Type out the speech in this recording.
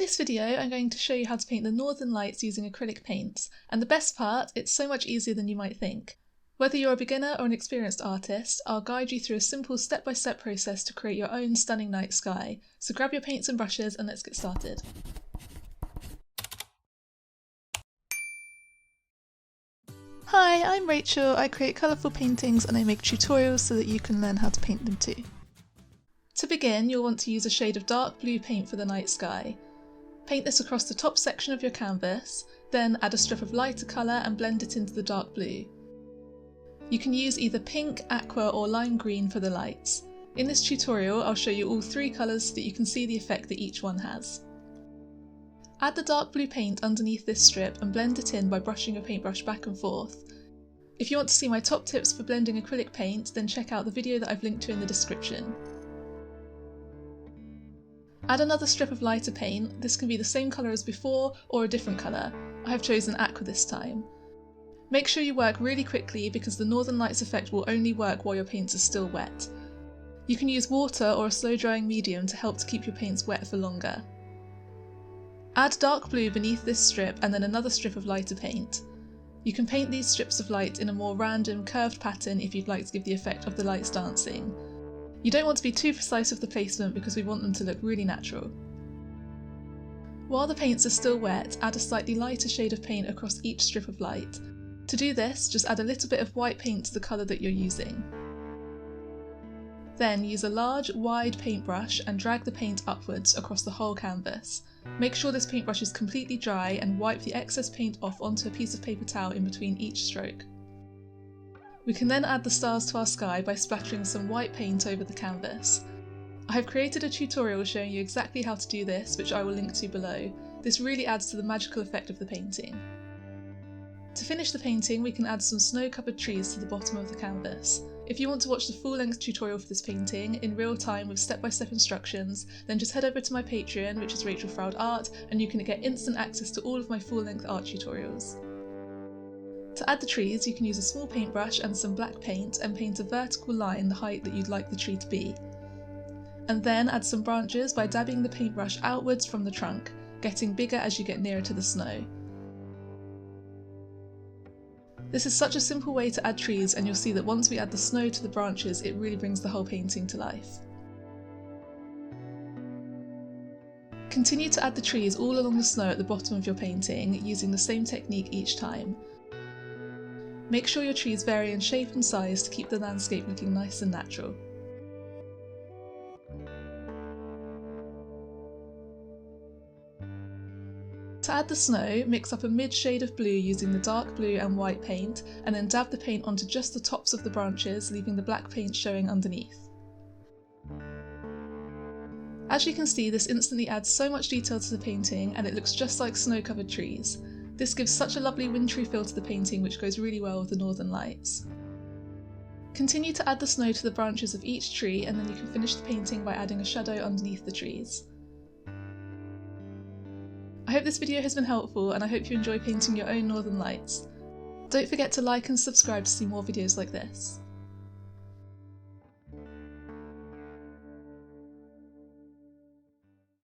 this video I'm going to show you how to paint the northern lights using acrylic paints, and the best part, it's so much easier than you might think. Whether you're a beginner or an experienced artist, I'll guide you through a simple step-by-step process to create your own stunning night sky. So grab your paints and brushes and let's get started. Hi, I'm Rachel. I create colourful paintings and I make tutorials so that you can learn how to paint them too. To begin, you'll want to use a shade of dark blue paint for the night sky. Paint this across the top section of your canvas, then add a strip of lighter colour and blend it into the dark blue. You can use either pink, aqua or lime green for the lights. In this tutorial I'll show you all three colours so that you can see the effect that each one has. Add the dark blue paint underneath this strip and blend it in by brushing your paintbrush back and forth. If you want to see my top tips for blending acrylic paint, then check out the video that I've linked to in the description. Add another strip of lighter paint. This can be the same colour as before or a different colour. I have chosen aqua this time. Make sure you work really quickly because the northern lights effect will only work while your paints are still wet. You can use water or a slow drying medium to help to keep your paints wet for longer. Add dark blue beneath this strip and then another strip of lighter paint. You can paint these strips of light in a more random curved pattern if you'd like to give the effect of the lights dancing. You don't want to be too precise with the placement because we want them to look really natural. While the paints are still wet, add a slightly lighter shade of paint across each strip of light. To do this, just add a little bit of white paint to the colour that you're using. Then use a large, wide paintbrush and drag the paint upwards across the whole canvas. Make sure this paintbrush is completely dry and wipe the excess paint off onto a piece of paper towel in between each stroke. We can then add the stars to our sky by splattering some white paint over the canvas. I have created a tutorial showing you exactly how to do this, which I will link to below. This really adds to the magical effect of the painting. To finish the painting, we can add some snow-covered trees to the bottom of the canvas. If you want to watch the full-length tutorial for this painting in real time with step-by-step instructions, then just head over to my Patreon, which is Rachel Froud Art, and you can get instant access to all of my full-length art tutorials. To add the trees, you can use a small paintbrush and some black paint and paint a vertical line the height that you'd like the tree to be. And then add some branches by dabbing the paintbrush outwards from the trunk, getting bigger as you get nearer to the snow. This is such a simple way to add trees, and you'll see that once we add the snow to the branches, it really brings the whole painting to life. Continue to add the trees all along the snow at the bottom of your painting, using the same technique each time. Make sure your trees vary in shape and size to keep the landscape looking nice and natural. To add the snow, mix up a mid shade of blue using the dark blue and white paint, and then dab the paint onto just the tops of the branches, leaving the black paint showing underneath. As you can see, this instantly adds so much detail to the painting and it looks just like snow-covered trees. This gives such a lovely wintry feel to the painting, which goes really well with the northern lights. Continue to add the snow to the branches of each tree, and then you can finish the painting by adding a shadow underneath the trees. I hope this video has been helpful and I hope you enjoy painting your own northern lights. Don't forget to like and subscribe to see more videos like this.